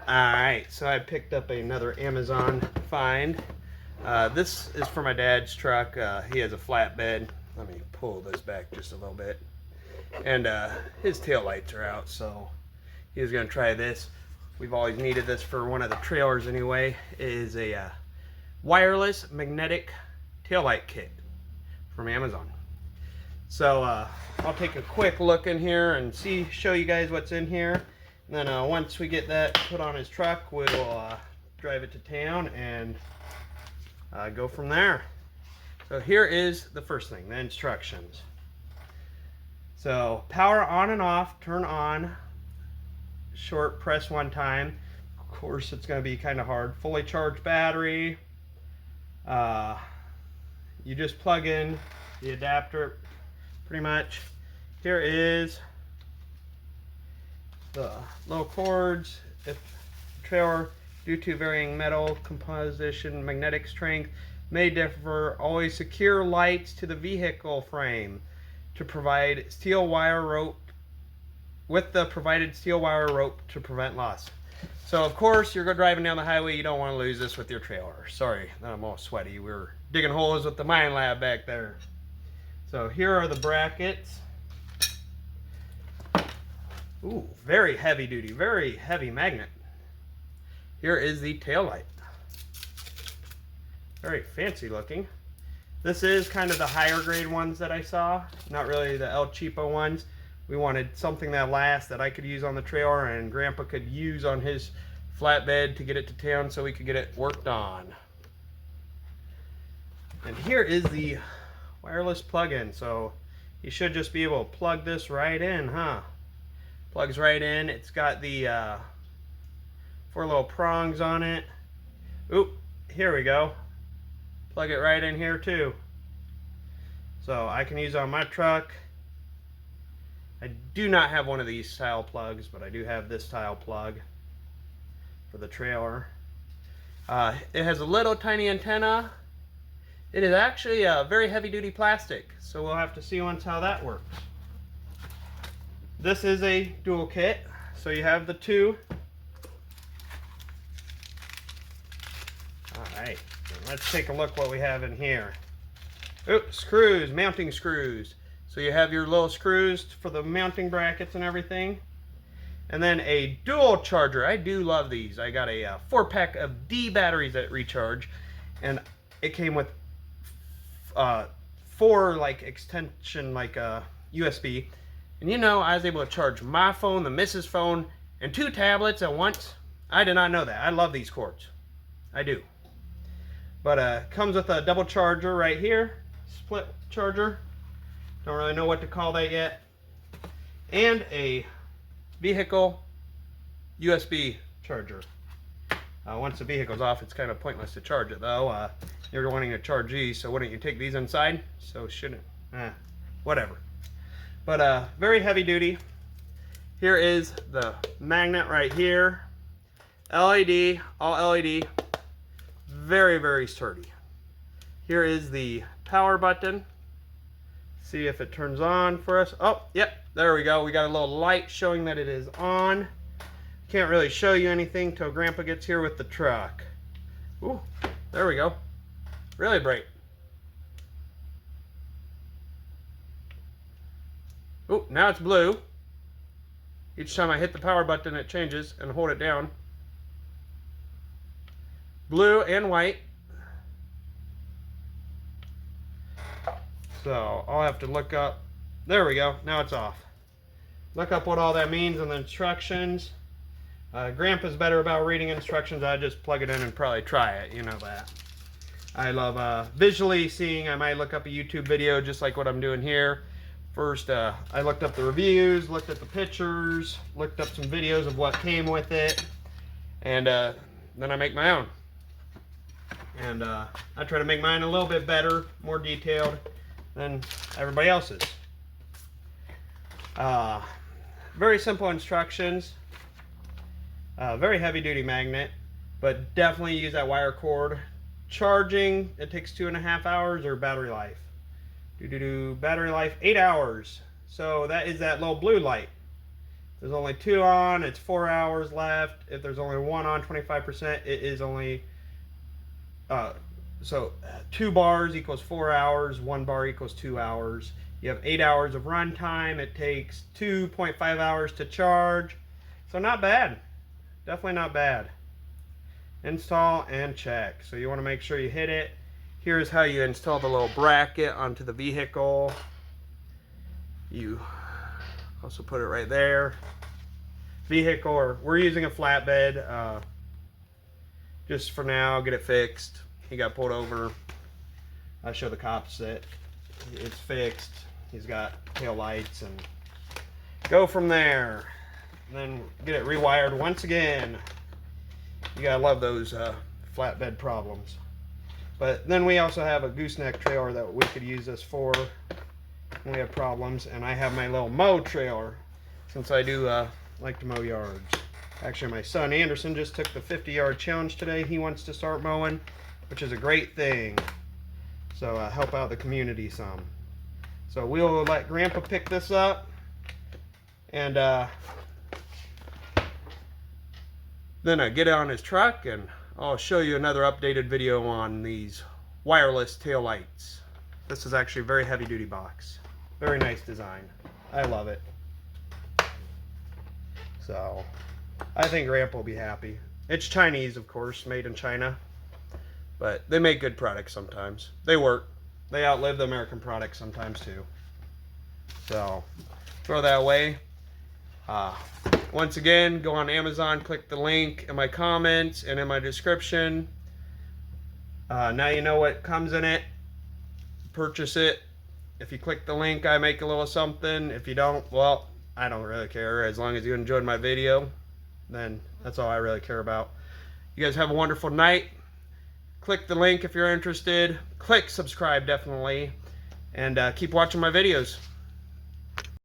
Alright, so I picked up another Amazon find. This is for my dad's truck. He has a flatbed. Let me pull this back just a little bit. And his taillights are out, so he was going to try this. We've always needed this for one of the trailers anyway. It is a wireless magnetic taillight kit from Amazon. So I'll take a quick look in here and show you guys what's in here. And then once we get that put on his truck, we'll drive it to town and go from there. So here is the first thing, the instructions. So power on and off, turn on, short press one time. Of course it's going to be kind of hard. Fully charged battery. You just plug in the adapter pretty much. Here is the low cords. If trailer, due to varying metal composition, magnetic strength may differ, always secure lights to the vehicle frame to provide steel wire rope with the provided steel wire rope to prevent loss. So of course you're driving down the highway, you don't want to lose this with your trailer. Sorry, I'm all sweaty. We're digging holes with the mine lab back there. So here are the brackets. Ooh, very heavy duty, very heavy magnet. Here is the tail light. Very fancy looking. This is kind of the higher grade ones that I saw, not really the El Cheapo ones. We wanted something that lasts, that I could use on the trailer and Grandpa could use on his flatbed to get it to town so we could get it worked on. And here is the wireless plug-in. So you should just be able to plug this right in, huh? Plugs right in. It's got the 4 little prongs on it. Oop, here we go. Plug it right in here too. So I can use it on my truck. I do not have one of these style plugs, but I do have this style plug for the trailer. It has a little tiny antenna. It is actually a very heavy duty plastic, so we'll have to see once how that works. This is a dual kit, so you have the two. Alright, let's take a look what we have in here. Oh, screws, mounting screws. So you have your little screws for the mounting brackets and everything. And then a dual charger. I do love these. I got a 4-pack of D batteries that recharge. And it came with 4 like extension like USB. And you know, I was able to charge my phone, the missus' phone, and 2 tablets at once. I did not know that. I love these cords. I do. But comes with a double charger right here. Split charger. Don't really know what to call that yet. And a vehicle USB charger. Once the vehicle's off, it's kind of pointless to charge it though. You're wanting to charge these, so wouldn't you take these inside? So shouldn't, whatever. But very heavy duty. Here is the magnet right here. LED, all LED. Very, very sturdy. Here is the power button. See if it turns on for us. Oh, yep, there we go. We got a little light showing that it is on. Can't really show you anything till Grandpa gets here with the truck. Ooh, there we go. Really bright. Ooh, now it's blue. Each time I hit the power button, it changes, and hold it down. Blue and white. So I'll have to look up. There we go. Now it's off. Look up what all that means in the instructions. Grandpa's better about reading instructions. I just plug it in and probably try it. You know that. I love visually seeing. I might look up a YouTube video just like what I'm doing here. First, I looked up the reviews, looked at the pictures, looked up some videos of what came with it, and then I make my own. And I try to make mine a little bit better, more detailed than everybody else's. Very simple instructions. Very heavy duty magnet, but definitely use that wire cord. Charging, it takes 2.5 hours, or battery life. Battery life 8 hours. So that is that little blue light. there's only 2 on, it's 4 hours left. If there's only 1 on, 25%, it is only, so 2 bars equals 4 hours, 1 bar equals 2 hours. You have 8 hours of run time. It takes 2.5 hours to charge. So not bad. Definitely not bad. Install and check. So you want to make sure you hit it. Here's how you install the little bracket onto the vehicle. You also put it right there. Vehicle, or we're using a flatbed. Just for now, get it fixed. He got pulled over. I show the cops that it's fixed. He's got tail lights, and go from there. And then get it rewired once again. You gotta love those flatbed problems. But then we also have a gooseneck trailer that we could use this for when we have problems. And I have my little mow trailer, since I do like to mow yards. Actually, my son Anderson just took the 50-yard challenge today. He wants to start mowing, which is a great thing. So help out the community some. So we'll let Grandpa pick this up, and then I get it on his truck, and I'll show you another updated video on these wireless tail lights. This is actually a very heavy duty box. Very nice design. I love it. So I think Grandpa will be happy. It's Chinese, of course, made in China. But they make good products sometimes. They work. They outlive the American products sometimes too. So throw that away. Once again, go on Amazon, click the link in my comments and in my description. Now you know what comes in it. Purchase it. If you click the link, I make a little something. If you don't, well, I don't really care. As long as you enjoyed my video, then that's all I really care about. You guys have a wonderful night. Click the link if you're interested. Click subscribe, definitely. And keep watching my videos.